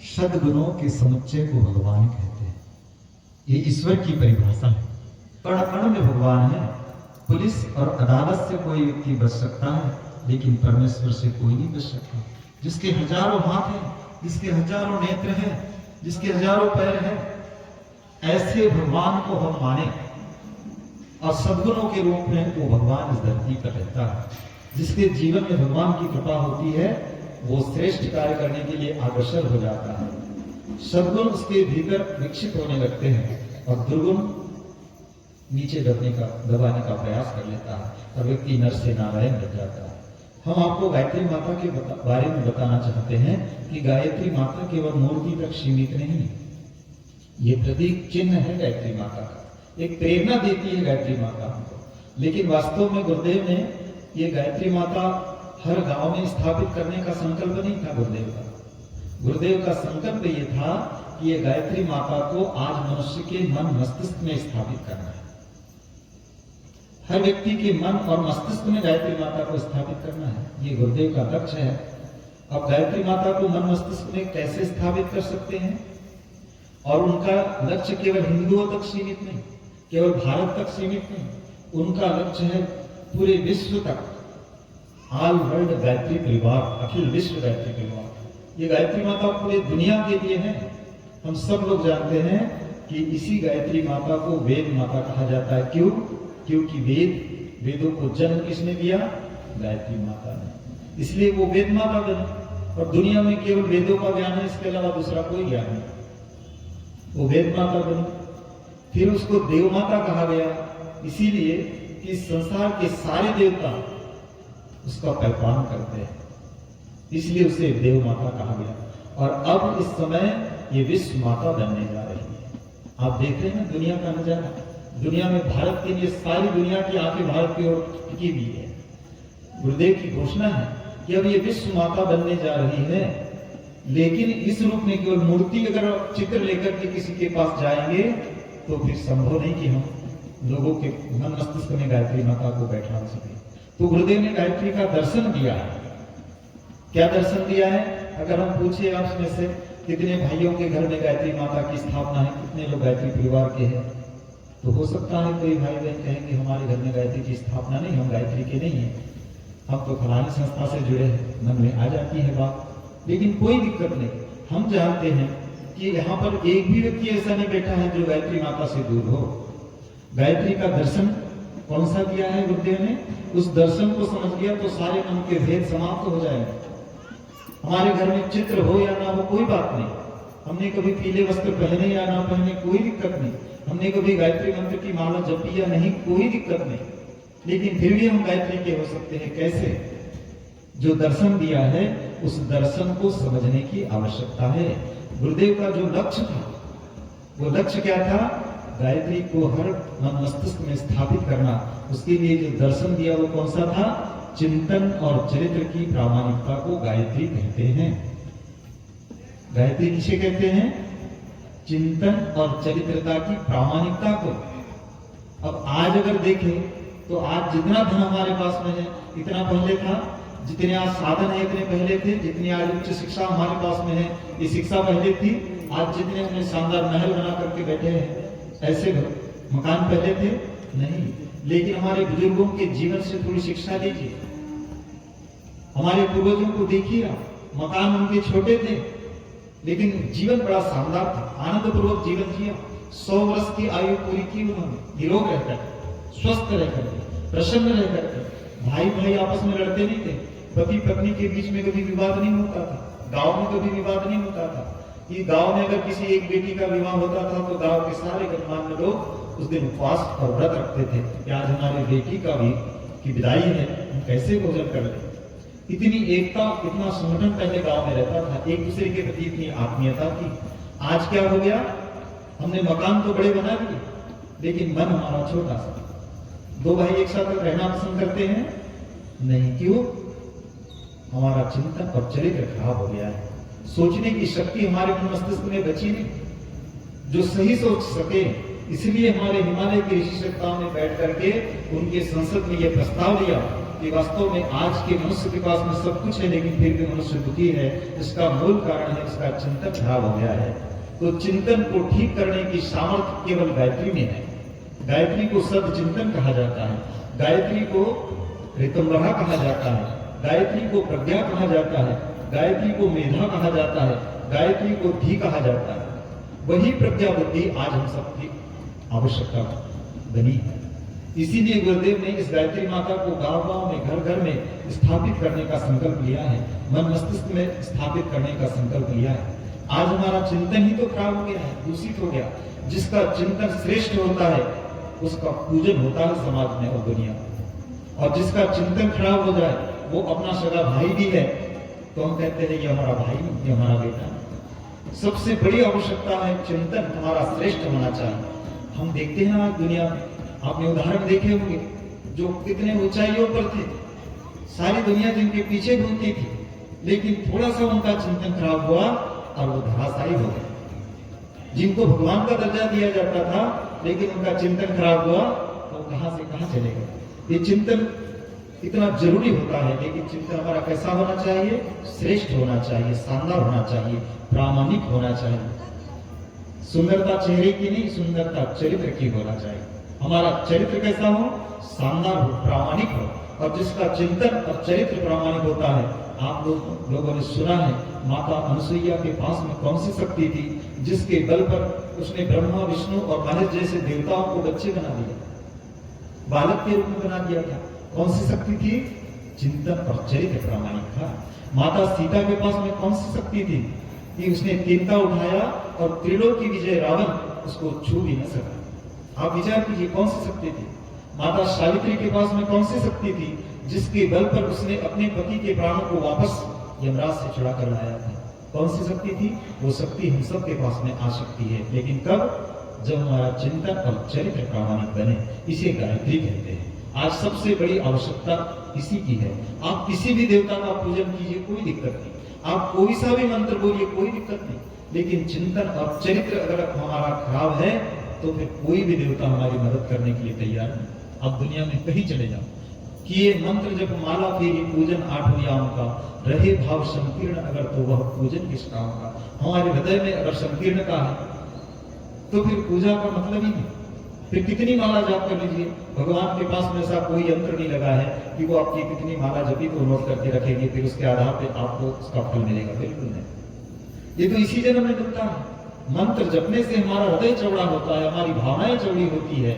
सद्गुणों के समुच्चय को भगवान कहते हैं। ये ईश्वर की परिभाषा है। कण कण में भगवान है। पुलिस और अदालत से कोई व्यक्ति बच सकता है, लेकिन परमेश्वर से कोई नहीं बच सकता। जिसके हजारों हाथ हैं, जिसके हजारों नेत्र हैं, जिसके हजारों पैर हैं, ऐसे भगवान को हम माने और सद्गुणों के रूप में वो भगवान इस धरती पर रहता है। जिसके जीवन में भगवान की कृपा होती है, वो श्रेष्ठ कार्य करने के लिए अग्रसर हो जाता है। सद्गुण उसके भीतर विकसित होने लगते हैं और दुर्गुण नीचे दबाने का प्रयास कर लेता है और व्यक्ति नर से नारायण बन जाता है। हम आपको गायत्री माता के बारे में बताना चाहते हैं कि गायत्री माता केवल मूर्ति तक सीमित नहीं है। ये प्रतीक चिन्ह है गायत्री माता का, एक प्रेरणा देती है गायत्री माता हमको। लेकिन वास्तव में गुरुदेव ने ये गायत्री माता हर गांव में स्थापित करने का संकल्प नहीं था गुरुदेव का। गुरुदेव का संकल्प ये था कि ये गायत्री माता को आज मनुष्य के मन मस्तिष्क में स्थापित करना है। हर व्यक्ति के मन और मस्तिष्क में गायत्री माता को स्थापित करना है, ये गुरुदेव का लक्ष्य है। अब गायत्री माता को मन मस्तिष्क में कैसे स्थापित कर सकते हैं? और उनका लक्ष्य केवल हिंदुओं तक सीमित नहीं, केवल भारत तक सीमित नहीं, उनका लक्ष्य है पूरे विश्व तक, ऑल वर्ल्ड गायत्री परिवार, अखिल विश्व गायत्री परिवार। ये गायत्री माता पूरे दुनिया के लिए है। हम सब लोग जानते हैं कि इसी गायत्री माता को वेद माता कहा जाता है। क्यों? क्योंकि वेदों को जन्म किसने दिया? गायत्री माता ने। इसलिए वो वेद माता बनी और दुनिया में केवल वेदों का ज्ञान है, इसके अलावा दूसरा कोई ज्ञान नहीं। वो वेद माता बनी। फिर उसको देव माता कहा गया, इसीलिए कि संसार के सारे देवता उसका पहचान करते हैं, इसलिए उसे देव माता कहा गया। और अब इस समय ये विश्व माता बनने जा रही है। आप देख रहे हैं दुनिया का नजारा। दुनिया में भारत के लिए सारी दुनिया की आंखें भारत की ओर टिकी हुई है। गुरुदेव की घोषणा है कि अब ये विश्व माता बनने जा रही है। लेकिन इस रूप में केवल मूर्ति अगर चित्र लेकर के किसी के पास जाएंगे तो फिर संभव नहीं कि हम लोगों के मन मस्तिष्क में गायत्री माता को बैठा सके। तो गुरुदेव ने गायत्री का दर्शन दिया है। क्या दर्शन दिया है? अगर हम पूछे आप में से कितने भाइयों के घर में गायत्री माता की स्थापना है, कितने लोग गायत्री परिवार के हैं, तो हो सकता है कोई भाई बहन कहेंगे हमारे घर में गायत्री की स्थापना नहीं, हम गायत्री के नहीं है, हम तो फलानी संस्था से जुड़े हैं। मन में आ जाती है बात, लेकिन कोई दिक्कत नहीं। हम जानते हैं कि यहाँ पर एक भी व्यक्ति ऐसा नहीं बैठा है जो गायत्री माता से दूर हो। गायत्री का दर्शन कौन सा दिया है गुरुदेव ने? उस दर्शन को समझ गया तो सारे मन के भेद समाप्त हो जाएंगे। हमारे घर में चित्र हो या ना हो कोई बात नहीं, हमने कभी पीले वस्त्र पहने या ना पहने कोई दिक्कत नहीं, हमने कभी गायत्री मंत्र की माला जपी या नहीं कोई दिक्कत नहीं, लेकिन फिर भी हम गायत्री के हो सकते हैं। कैसे? जो दर्शन दिया है उस दर्शन को समझने की आवश्यकता है। गुरुदेव का जो लक्ष्य था, वो लक्ष्य क्या था? गायत्री को हर मन मस्तिष्क में स्थापित करना। उसके लिए जो दर्शन दिया वो कौन सा था? चिंतन और चरित्र की प्रामाणिकता को गायत्री कहते हैं। गायत्री किसे कहते हैं? चिंतन और चरित्रता की प्रामाणिकता को। अब आज अगर देखें तो आज जितना धन हमारे पास में है इतना पहले था, जितने आज साधन है इतने पहले थे, जितनी आज उच्च शिक्षा हमारे पास में है ये शिक्षा पहले थी। आज जितने हमने शानदार महल बना करके बैठे हैं, ऐसे मकान पहले थे नहीं। लेकिन हमारे बुजुर्गों के जीवन से थोड़ी शिक्षा लीजिए। हमारे पूर्वजों को देखिए, मकान उनके छोटे थे लेकिन जीवन बड़ा शानदार था, आनंद पूर्वक जीवन जिया। 100 वर्ष की आयु पूरी की उन्होंने, निरोग रहकर, स्वस्थ रहकर, प्रसन्न रहकर। भाई भाई आपस में लड़ते नहीं थे, पति पत्नी के बीच में कभी विवाद नहीं होता था, गांव में कभी विवाद नहीं होता था। ये गांव में अगर किसी एक बेटी का विवाह होता था तो गांव के सारे गणमान्य लोग उस दिन उपवास और व्रत रखते थे कि आज हमारी बेटी का भी की विदाई है, हम कैसे भोजन कर ले। इतनी एकता, इतना संगठन पहले गांव में रहता था, एक दूसरे के प्रति इतनी आत्मीयता थी। आज क्या हो गया? हमने मकान तो बड़े बना दिए लेकिन मन हमारा छोटा सा। 2 भाई एक साथ रहना पसंद करते हैं नहीं। क्यों? हमारा चिंतन और चरित्र खराब हो गया है। सोचने की शक्ति हमारे मन मस्तिष्क में बची नहीं जो सही सोच सके। इसलिए हमारे हिमालय के ऋषि श्रेष्ठताओं ने बैठ करके उनके संसद में यह प्रस्ताव दिया कि वास्तव में आज के मनुष्य के पास में सब कुछ है लेकिन फिर भी मनुष्य दुखी है, इसका मूल कारण है इसका चिंतन खराब हो गया है। तो चिंतन को ठीक करने की सामर्थ्य केवल गायत्री में है। गायत्री को सद चिंतन कहा जाता है, गायत्री को ऋतंबरा कहा जाता है, गायत्री को प्रज्ञा कहा जाता है, गायत्री को मेधा कहा जाता है, गायत्री को धी कहा जाता है। वही प्रज्ञा बुद्धि आज हम सबकी आवश्यकता बनी है। इसीलिए गुरुदेव ने इस गायत्री माता को गांव-गांव में, घर-घर में स्थापित करने का संकल्प लिया है, मन मस्तिष्क में स्थापित करने का संकल्प लिया है। आज हमारा चिंतन ही तो खराब हो गया है, दूषित हो गया। जिसका चिंतन श्रेष्ठ होता है उसका पूजन होता है समाज में और दुनिया में, और जिसका चिंतन खराब हो जाए, वो अपना सगा भाई भी है तो हम कहते हैं ये हमारा भाई, ये हमारा बेटा। सबसे बड़ी आवश्यकता है चिंतन हमारा श्रेष्ठ होना चाहिए। हम देखते हैं आज दुनिया में, आपने उदाहरण देखे होंगे जो कितने ऊंचाइयों पर थे, सारी दुनिया जिनके पीछे घूमती थी, लेकिन थोड़ा सा उनका चिंतन खराब हुआ और वो धराशायी हो गए। जिनको भगवान का दर्जा दिया जाता था लेकिन उनका चिंतन खराब हुआ तो कहां से कहां चले गए। ये चिंतन इतना जरूरी होता है, लेकिन चिंतन हमारा कैसा होना चाहिए? श्रेष्ठ होना चाहिए, शानदार होना चाहिए, प्रामाणिक होना चाहिए। सुंदरता चेहरे की नहीं, सुंदरता चरित्र की होना चाहिए। हमारा चरित्र कैसा हो? शानदार हो, प्रामाणिक हो। और जिसका चिंतन और चरित्र प्रामाणिक होता है, आप लोगों ने सुना है माता अनुसुईया के पास में कौन सी शक्ति थी जिसके बल पर उसने ब्रह्मा, विष्णु और महेश जैसे देवताओं को बच्चे बना दिया, बालक के रूप में बना दिया था। कौन सी शक्ति थी? चिंतन और चरित्र प्रामाणिक था। माता सीता के पास में कौन सी शक्ति थी कि उसने तिनका उठाया और त्रिलोकी विजय रावण उसको छू भी न सका। आप विचार कीजिए कौन सी शक्ति थी। माता सावित्री के पास में कौन सी शक्ति थी जिसके बल पर उसने अपने पति के प्राणों को वापस यमराज से छुड़ा कर लाया था। कौन सी शक्ति थी? वो शक्ति हम सब के पास में आ सकती है, लेकिन कब? जब हमारा चिंतन और चरित्र प्रामाणिक बने। इसे गायत्री कहते हैं। आज सबसे बड़ी आवश्यकता इसी की है। आप किसी भी देवता का पूजन कीजिए, कोई दिक्कत नहीं, आप कोई सा भी मंत्र बोलिए, कोई दिक्कत नहीं, लेकिन चिंतन और चरित्र अगर हमारा खराब है तो फिर कोई भी देवता हमारी मदद करने के लिए तैयार नहीं। आप दुनिया में कहीं चले जाओ कि ये मंत्र जब माला फेरी पूजन 8 याम का, रहे भाव संकीर्ण अगर तो वह पूजन किस काम का। हमारे हृदय में अगर संकीर्णता है तो फिर पूजा का मतलब ही नहीं। फिर कितनी माला जाप कर लीजिए, भगवान के पास में ऐसा कोई यंत्र नहीं लगा है कि वो आपकी कितनी माला जपी तो नोट करके रखेंगे, फिर उसके आधार पे आपको उसका फल मिलेगा। बिल्कुल नहीं, ये तो इसी जन्म में मिलता है। मंत्र जपने से हमारा हृदय चौड़ा होता है, हमारी भावनाएं चौड़ी होती है,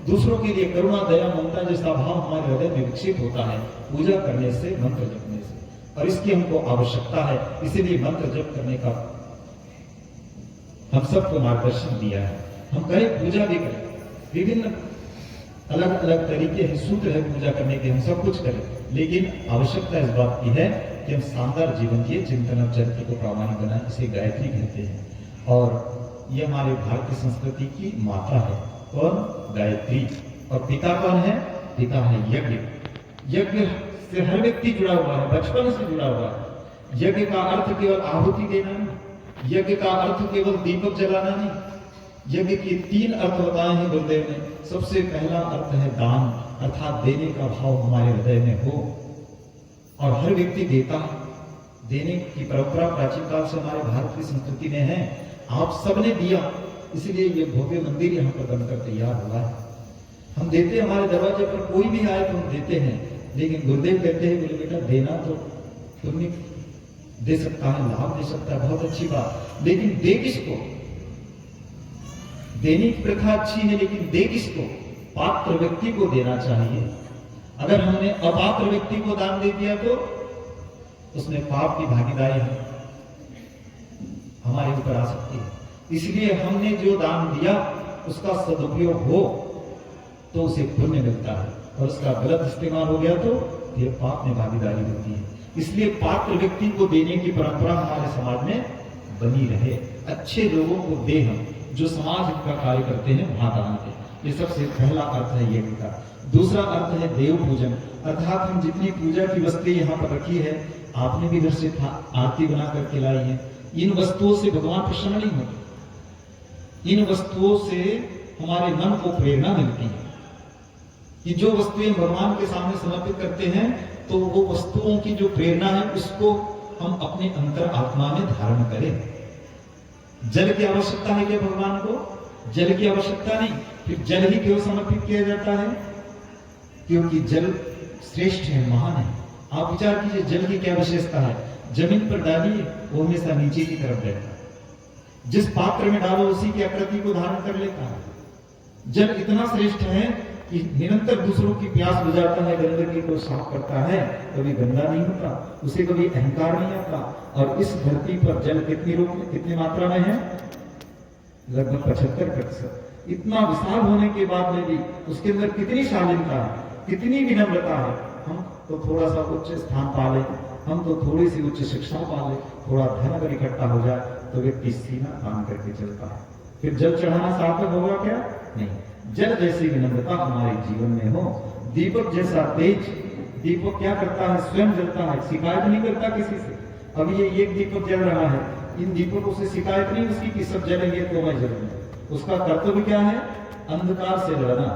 दूसरों के लिए करुणा, दया, ममता जैसा भाव हमारे हृदय में विकसित होता है पूजा करने से, मंत्र जपने से। और इसकी हमको आवश्यकता है, इसीलिए मंत्र जप करने का हम सबको मार्गदर्शन दिया है। हम करें, पूजा भी करें, विभिन्न अलग अलग तरीके हैं, सूत्र है पूजा करने के, हम सब कुछ करें, लेकिन आवश्यकता इस बात की है कि हम शानदार जीवन जिए, चिंतन और चरित्र को प्रामाणिक बनाएं। इसे गायत्री कहते हैं और ये हमारे भारतीय संस्कृति की माता है। कौन? गायत्री। और पिता कौन है? पिता है यज्ञ। यज्ञ से हर व्यक्ति जुड़ा हुआ है, बचपन से जुड़ा हुआ है। यज्ञ का अर्थ केवल आहुति देना नहीं, यज्ञ का अर्थ केवल दीपक जलाना नहीं। यज्ञ के 3 अर्थ बताए हैं गुरुदेव ने। सबसे पहला अर्थ है दान, अर्थात देने का भाव हमारे हृदय में हो, और हर व्यक्ति देता है। देने की परंपरा प्राचीन काल से हमारे भारत की संस्कृति में है। आप सबने दिया, इसलिए ये भव्य मंदिर यहाँ पर बनकर तैयार हुआ है। हम देते, हमारे दरवाजे पर कोई भी आए तो हम देते हैं, लेकिन गुरुदेव कहते हैं बोले बेटा देना तो पुण्य दे सकता है, लाभ दे सकता है, बहुत अच्छी बात, लेकिन दे किसको? देने की प्रथा अच्छी है, लेकिन दे किसको? पात्र व्यक्ति को देना चाहिए। अगर हमने अपात्र व्यक्ति को दान दे दिया तो उसमें पाप की भागीदारी हमारे ऊपर आ सकती है। इसलिए हमने जो दान दिया उसका सदुपयोग हो तो उसे पुण्य मिलता है, और उसका गलत इस्तेमाल हो गया तो फिर पाप में भागीदारी होती है। इसलिए पात्र व्यक्ति को देने की परंपरा हमारे समाज में बनी रहे। अच्छे लोगों को दे, हम जो समाज का कार्य करते हैं वहां दान दें। ये सबसे पहला अर्थ है यज्ञ का। दूसरा अर्थ है देव पूजन, अर्थात हम जितनी पूजा की वस्तुएं यहाँ पर रखी है, आपने भी घर से आरती बना करके लाई है, इन वस्तुओं से भगवान प्रसन्न नहीं होते। इन वस्तुओं से हमारे मन को प्रेरणा मिलती है। कि जो वस्तुएं भगवान के सामने समर्पित करते हैं तो वो वस्तुओं की जो प्रेरणा है उसको हम अपने अंतर आत्मा में धारण करें। जल की आवश्यकता है क्या भगवान को? जल की आवश्यकता नहीं। फिर जल ही क्यों समर्पित किया जाता है? क्योंकि जल श्रेष्ठ है, महान है। आप विचार कीजिए जल की क्या विशेषता है। जमीन पर डालिए वो हमेशा नीचे की तरफ रहता है, जिस पात्र में डालो उसी की आकृति को धारण कर लेता है। जल इतना श्रेष्ठ है कि निरंतर दूसरों की प्यास बुझाता है, गंदगी को साफ करता है, कभी गंदा नहीं होता, उसे कभी अहंकार नहीं आता। और इस धरती पर जल कितनी मात्रा में है? लगभग 75%। इतना विशाल होने के बाद में भी उसके अंदर कितनी शालीनता है, कितनी विनम्रता है। हम तो थोड़ा सा उच्च स्थान पा ले, हम तो थोड़ी सी उच्च शिक्षा पा ले, थोड़ा धन अगर इकट्ठा हो जाए तो व्यक्ति सीना तान करके चलता है। फिर जल चढ़ाना सार्थक होगा क्या? नहीं। जल जैसी विनम्रता हमारे जीवन में हो, दीपक जैसा तेज। दीपक क्या करता है? स्वयं जलता है, शिकायत नहीं करता किसी से। अब ये एक दीपक जल रहा है, इन दीपकों से शिकायत नहीं उसकी कि सब जलेंगे तो मैं जलूंगा। उसका कर्तव्य क्या है? अंधकार से लड़ना।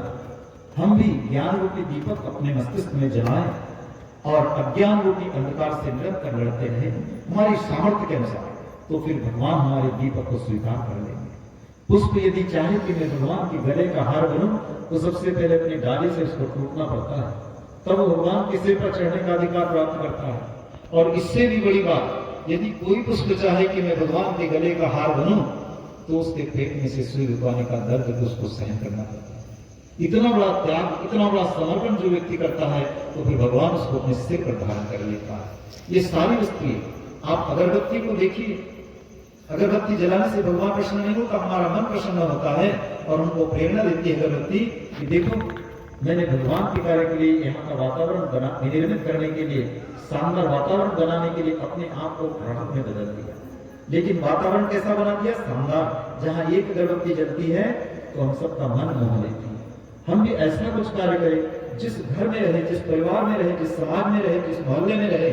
हम भी ज्ञान रूपी दीपक अपने मस्तिष्क में जलाएं और अज्ञान रूपी अंधकार से निरंतर लड़ते रहे हमारी सामर्थ्य के अनुसार, तो फिर भगवान हमारे दीपक को स्वीकार कर लेंगे। पुष्प यदि चाहे कि मैं भगवान के गले का हार बनूं तो सबसे पहले अपनी डाली से उसको टूटना पड़ता है, तब वो भगवान के सिर पर चढ़ने का अधिकार प्राप्त करता है। और इससे भी बड़ी बात, यदि कोई पुष्प चाहे कि मैं भगवान के गले का हार बनूं तो उसके पेट में से सुई रुकवाने का दर्द उसको सहन करना पड़ता है। इतना बड़ा त्याग, इतना बड़ा समर्पण जो व्यक्ति करता है तो फिर भगवान उसको अपने सिर पर धारण कर लेता है। ये सारी वस्तुएं, आप अगरबत्ती को देखिए, अगरबत्ती जलाने से भगवान प्रसन्न नहीं होता, हमारा मन प्रसन्न होता है और हमको प्रेरणा देती है अगरबत्ती कि देखो मैंने भगवान के कार्य के लिए यहाँ का वातावरण निर्मित करने के लिए, शानदार वातावरण बनाने के लिए अपने आप को राहत में बदल दिया। लेकिन वातावरण कैसा बना दिया? शानदार। जहां एक अगरबत्ती जलती है तो हम सबका मन मोह लेती है। हम भी ऐसा कुछ कार्य करें, जिस घर में रहे, जिस परिवार में रहे, जिस समाज में रहे, जिस मोहल्ले में रहे,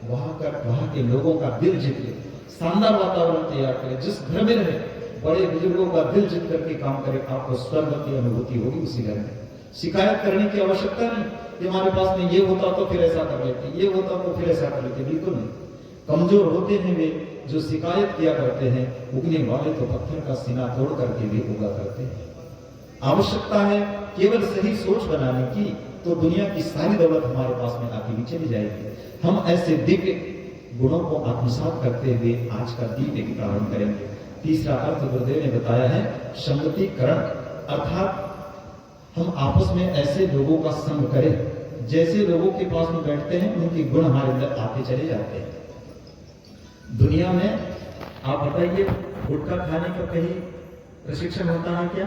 वहां के लोगों का दिल जीत ले, शानदार वातावरण तैयार करें। जिस घर में रहे बड़े बुजुर्गों का दिल जीत करके काम करें, आपको स्वर्ग की अनुभूति होगी उसी घर में। शिकायत करने की आवश्यकता नहीं कि हमारे पास में ये होता तो फिर ऐसा कर लेते, ये होता तो फिर ऐसा कर लेते, बिल्कुल नहीं। कमजोर होते हैं वे जो शिकायत किया करते हैं, उगने वाले तो पत्थर का सीना तोड़ करके भी उगा करते हैं। आवश्यकता है केवल सही सोच बनाने की, तो दुनिया की सारी दौलत हमारे पास में आती हुई चली जाएगी। हम ऐसे दिव्य गुणों को आत्मसात करते हुए आज का दीप एक प्रारंभ करेंगे। तीसरा अर्थ गुरुदेव ने बताया है संगतिकरण, अर्थात हम आपस में ऐसे लोगों का संग करें, जैसे लोगों के पास में बैठते हैं उनके गुण हमारे अंदर आते चले जाते हैं। दुनिया में आप बताइए, गुटखा खाने का कहीं प्रशिक्षण होता है क्या?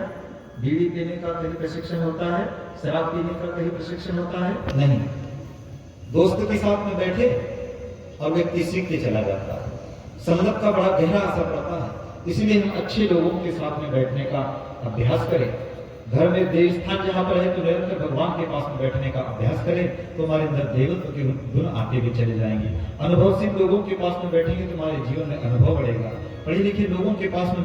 बीड़ी पीने का कहीं प्रशिक्षण होता है? शराब पीने का कहीं प्रशिक्षण होता है? नहीं। दोस्त के साथ में बैठे और व्यक्ति सीखते चला जाता है। संगत का बड़ा गहरा असर पड़ता है। इसलिए हम अच्छे लोगों के साथ में बैठने का अभ्यास करें। घर में देव स्थान जहां पर है तो निरंतर भगवान के पास में बैठने का अभ्यास करें, तो हमारे अंदर देवत्व के गुण आते हुए चले जाएंगे। अनुभवशील लोगों के पास में बैठेंगे तो हमारे जीवन में अनुभव बढ़ेगा। पढ़े लिखे लोगों के पास में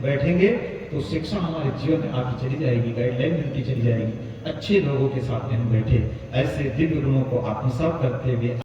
बैठेंगे तो शिक्षा हमारे जीवन में आती चली जाएगी, गाइडलाइन मिलती चली जाएगी। अच्छे लोगों के साथ में हम बैठे, ऐसे दिव्य गुणों को आत्मसात करते हुए